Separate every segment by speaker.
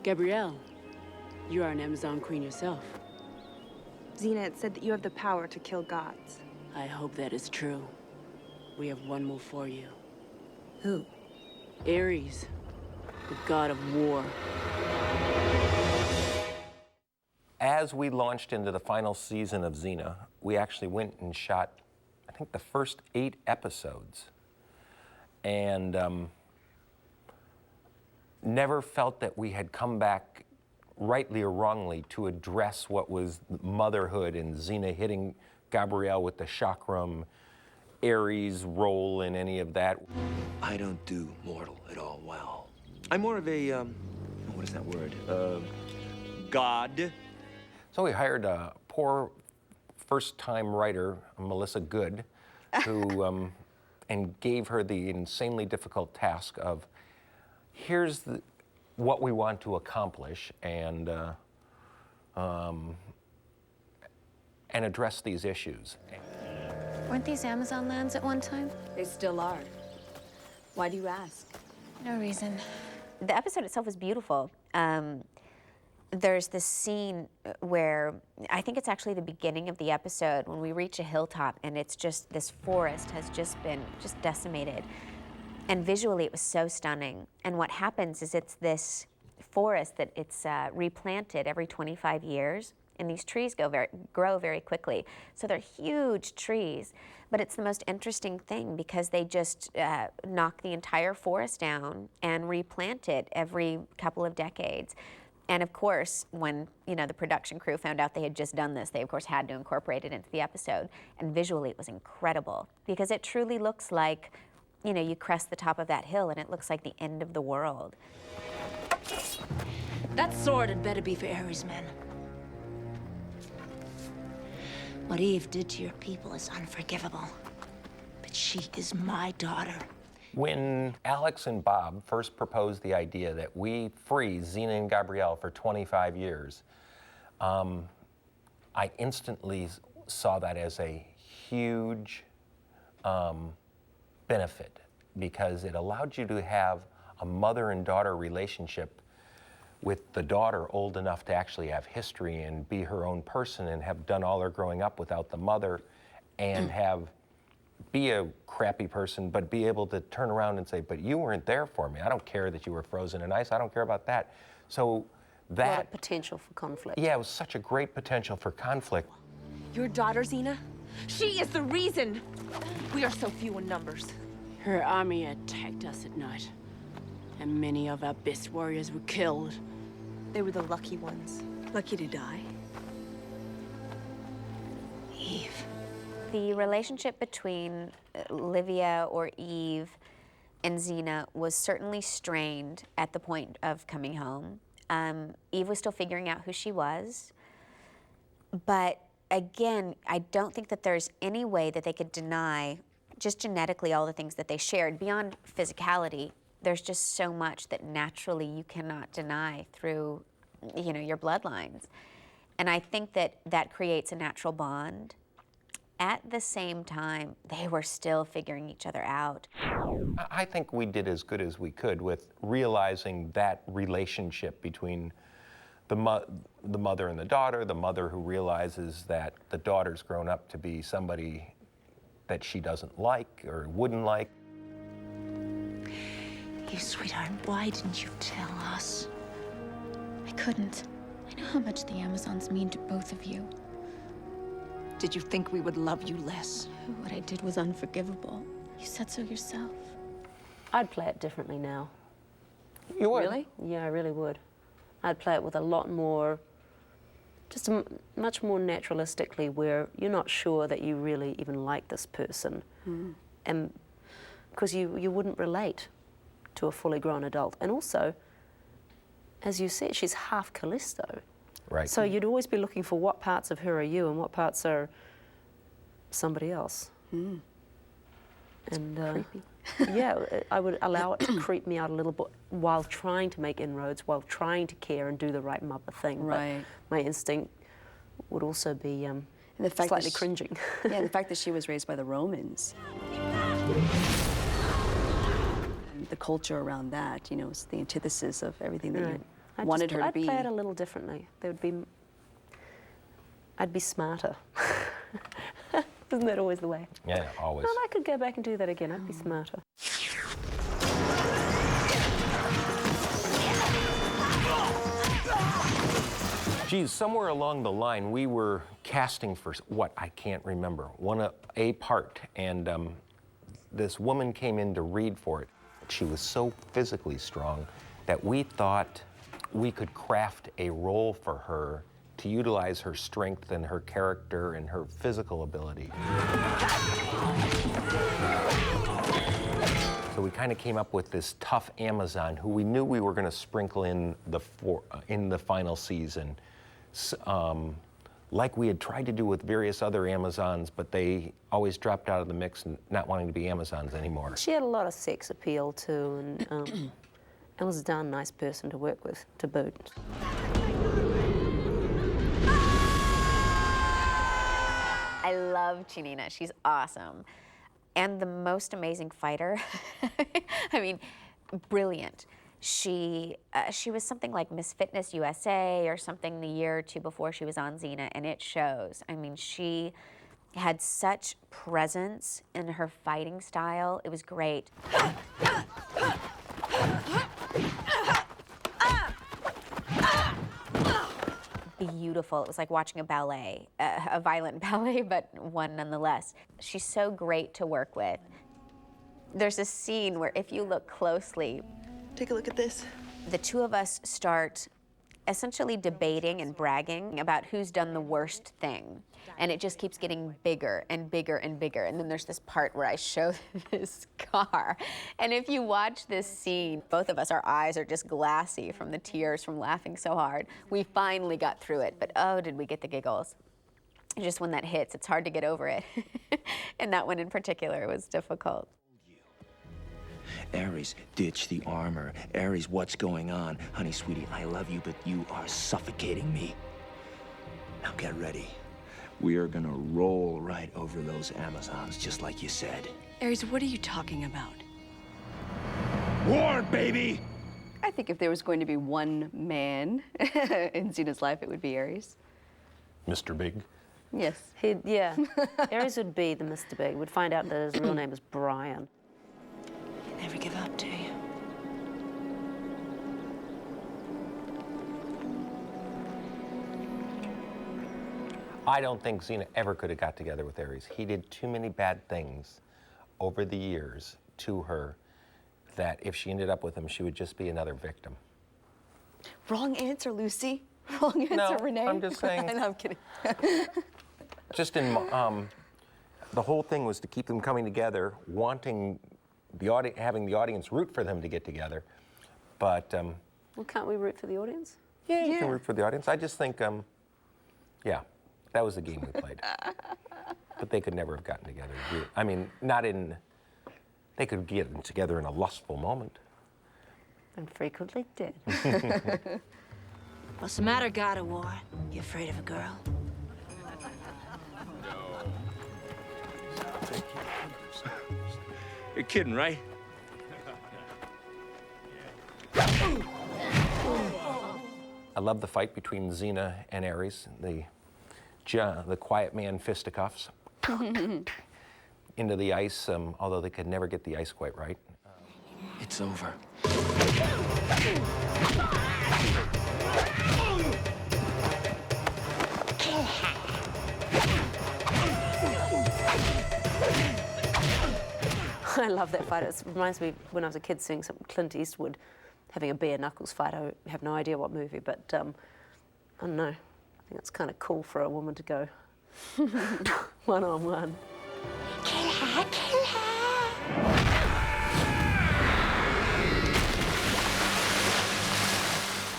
Speaker 1: Gabrielle, you are an Amazon queen yourself.
Speaker 2: Xena, it said that you have the power to kill gods.
Speaker 1: I hope that is true. We have one more for you.
Speaker 2: Who?
Speaker 1: Ares, the god of war.
Speaker 3: As we launched into the final season of Xena, we actually went and shot, I think, the first 8 episodes. And never felt that we had come back, rightly or wrongly, to address what was motherhood and Xena hitting Gabrielle with the chakram, Ares' role in any of that.
Speaker 4: I don't do mortal at all well. I'm more of a, what is that word? God.
Speaker 3: So we hired a poor first-time writer, Melissa Good, who, and gave her the insanely difficult task of, here's what we want to accomplish, and address these issues.
Speaker 5: Weren't these Amazon lands at one time?
Speaker 2: They still are. Why do you ask?
Speaker 5: No reason.
Speaker 6: The episode itself was beautiful. There's this scene where, I think it's actually the beginning of the episode, when we reach a hilltop and it's just, this forest has just been decimated. And visually it was so stunning. And what happens is it's this forest that it's replanted every 25 years. And these trees grow very quickly. So they're huge trees. But it's the most interesting thing because they just knock the entire forest down and replant it every couple of decades. And of course, when the production crew found out they had just done this, they of course had to incorporate it into the episode. And visually it was incredible because it truly looks like, you crest the top of that hill and it looks like the end of the world.
Speaker 7: That sword had better be for Ares' men. What Eve did to your people is unforgivable. But she is my daughter.
Speaker 3: When Alex and Bob first proposed the idea that we freeze Xena and Gabrielle for 25 years, I instantly saw that as a huge benefit because it allowed you to have a mother and daughter relationship with the daughter old enough to actually have history and be her own person and have done all her growing up without the mother and be a crappy person, but be able to turn around and say, but you weren't there for me. I don't care that you were frozen in ice. I don't care about that. So that...
Speaker 8: A lot of potential for conflict.
Speaker 3: Yeah, it was such a great potential for conflict.
Speaker 2: Your daughter, Xena? She is the reason we are so few in numbers.
Speaker 1: Her army attacked us at night, and many of our best warriors were killed.
Speaker 2: They were the lucky ones. Lucky to die.
Speaker 7: Eve.
Speaker 6: The relationship between Livia or Eve and Xena was certainly strained at the point of coming home. Eve was still figuring out who she was, but again, I don't think that there's any way that they could deny just genetically all the things that they shared. Beyond physicality, there's just so much that naturally you cannot deny through, your bloodlines. And I think that that creates a natural bond. At the same time, they were still figuring each other out.
Speaker 3: I think we did as good as we could with realizing that relationship between the mother and the mother who realizes that the daughter's grown up to be somebody that she doesn't like or wouldn't like.
Speaker 7: Eve, sweetheart, why didn't you tell us?
Speaker 5: I couldn't. I know how much the Amazons mean to both of you.
Speaker 7: Did you think we would love you less?
Speaker 5: What I did was unforgivable. You said so yourself.
Speaker 8: I'd play it differently now.
Speaker 3: You would?
Speaker 8: Really? Yeah, I really would. I'd play it with a lot more, just much more naturalistically, where you're not sure that you really even like this person. And because you wouldn't relate to a fully grown adult. And also, as you said, she's half Callisto.
Speaker 3: Right.
Speaker 8: So you'd always be looking for what parts of her are you and what parts are somebody else. And
Speaker 2: creepy.
Speaker 8: Yeah, I would allow it to creep me out a little bit while trying to make inroads, while trying to care and do the right mother thing.
Speaker 2: Right.
Speaker 8: But my instinct would also be
Speaker 9: and the fact
Speaker 8: slightly
Speaker 9: that
Speaker 8: cringing.
Speaker 9: Yeah, the fact that she was raised by the Romans. And the culture around that, is the antithesis of everything that you... wanted her to be.
Speaker 8: I'd play it a little differently. I'd be smarter. Isn't that always the way?
Speaker 3: Yeah, always.
Speaker 8: Well, I could go back and do that again. I'd be smarter.
Speaker 3: Geez, somewhere along the line, we were casting for what, I can't remember, a part, and this woman came in to read for it. She was so physically strong that we thought we could craft a role for her to utilize her strength and her character and her physical ability. So we kind of came up with this tough Amazon who we knew we were going to sprinkle in the final season, like we had tried to do with various other Amazons, but they always dropped out of the mix and not wanting to be Amazons anymore.
Speaker 8: She had a lot of sex appeal too, and was a darn nice person to work with, to boot.
Speaker 6: I love Xena. She's awesome. And the most amazing fighter. I mean, brilliant. She was something like Miss Fitness USA or something the year or two before she was on Xena, and it shows. I mean, she had such presence in her fighting style. It was great. Beautiful. It was like watching a ballet, a violent ballet, but one nonetheless. She's so great to work with. There's a scene where if you look closely,
Speaker 9: Take a look at this.
Speaker 6: the two of us start essentially debating and bragging about who's done the worst thing. And it just keeps getting bigger and bigger and bigger. And then there's this part where I show this car. And if you watch this scene, both of us, our eyes are just glassy from the tears from laughing so hard. We finally got through it, but oh, did we get the giggles. Just when that hits, it's hard to get over it. And that one in particular was difficult.
Speaker 4: Ares, ditch the armor. Ares, what's going on? Honey, sweetie, I love you, but you are suffocating me. Now get ready. We are gonna roll right over those Amazons, just like you said.
Speaker 1: Ares, what are you talking about?
Speaker 4: War, baby!
Speaker 9: I think if there was going to be one man in Xena's life, it would be Ares.
Speaker 3: Mr. Big.
Speaker 9: Yes.
Speaker 8: Yeah, Ares would be the Mr. Big. We'd find out that his real name is Brian.
Speaker 7: You never give up, do you?
Speaker 3: I don't think Xena ever could have got together with Ares. He did too many bad things over the years to her that if she ended up with him, she would just be another victim.
Speaker 9: Wrong answer, Lucy. Wrong answer,
Speaker 3: No,
Speaker 9: Renee.
Speaker 3: I'm just saying.
Speaker 9: No, I'm kidding.
Speaker 3: Just in, the whole thing was to keep them coming together, wanting having the audience root for them to get together. But,
Speaker 8: Well, can't we root for the audience?
Speaker 3: yeah, you can root for the audience. I just think, yeah, that was the game we played. But they could never have gotten together. I mean, they could get together in a lustful moment.
Speaker 8: And frequently did.
Speaker 7: What's the matter, God of War? You afraid of a girl?
Speaker 4: You're kidding, right?
Speaker 3: I love the fight between Xena and Ares, the quiet man fisticuffs into the ice, although they could never get the ice quite right.
Speaker 4: It's over.
Speaker 8: I love that fight. It reminds me when I was a kid seeing some Clint Eastwood having a bare knuckles fight. I have no idea what movie, but I don't know. I think it's kind of cool for a woman to go one-on-one.
Speaker 7: Kill her, kill her!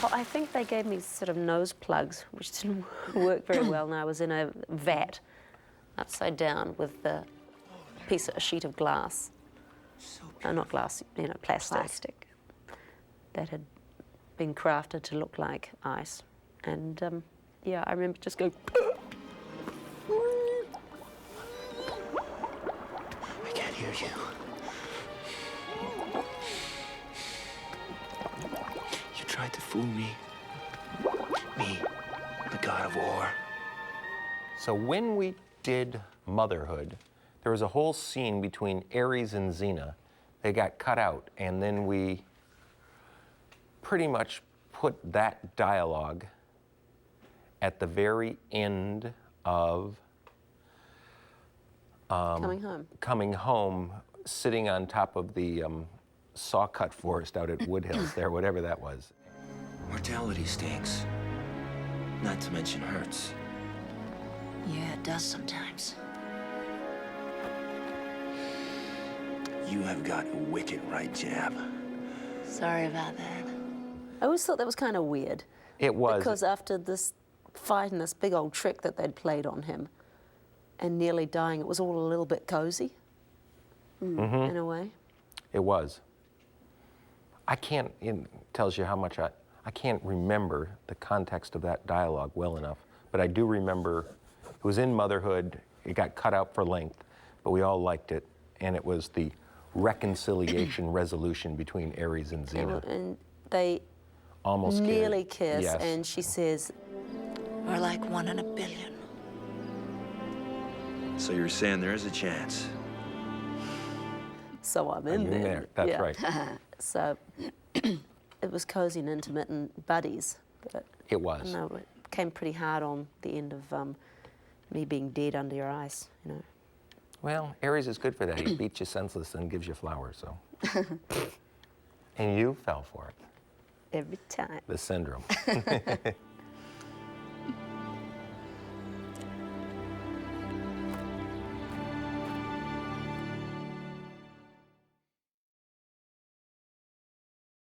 Speaker 8: Well, I think they gave me sort of nose plugs, which didn't work very well, and I was in a vat upside down with a sheet of glass. Not glass, plastic. That had been crafted to look like ice. And yeah, I remember just going.
Speaker 4: I can't hear you. You tried to fool me. me, the god of war.
Speaker 3: So when we did Motherhood, there was a whole scene between Ares and Xena. They got cut out, and then we pretty much put that dialogue at the very end of Coming Home, sitting on top of the saw-cut forest out at Wood Hills there, whatever that was.
Speaker 4: Mortality stinks. Not to mention hurts.
Speaker 7: Yeah, it does sometimes.
Speaker 4: You have got a wicked right jab.
Speaker 7: Sorry about that.
Speaker 8: I always thought that was kind of weird.
Speaker 3: It was.
Speaker 8: Because after this fight and this big old trick that they'd played on him and nearly dying, it was all a little bit cozy in a way.
Speaker 3: It was. I can't, it tells you how much I can't remember the context of that dialogue well enough, but I do remember it was in Motherhood, it got cut out for length, but we all liked it, and it was the reconciliation resolution between Ares and Xena.
Speaker 8: And they
Speaker 3: Almost
Speaker 8: nearly
Speaker 3: scared.
Speaker 8: kiss,
Speaker 3: Yes.
Speaker 8: and she says,
Speaker 7: We're like 1 in a billion.
Speaker 4: So you're saying there is a chance?
Speaker 8: so I'm in
Speaker 3: You're
Speaker 8: there.
Speaker 3: That's
Speaker 8: Yeah.
Speaker 3: right.
Speaker 8: So it was cozy and intimate and buddies, but
Speaker 3: It was.
Speaker 8: no, it came pretty hard on the end of me being dead under your eyes, you know.
Speaker 3: Well, Ares is good for that. He beats you senseless and gives you flowers, so. And you fell for it.
Speaker 8: Every time.
Speaker 3: The syndrome.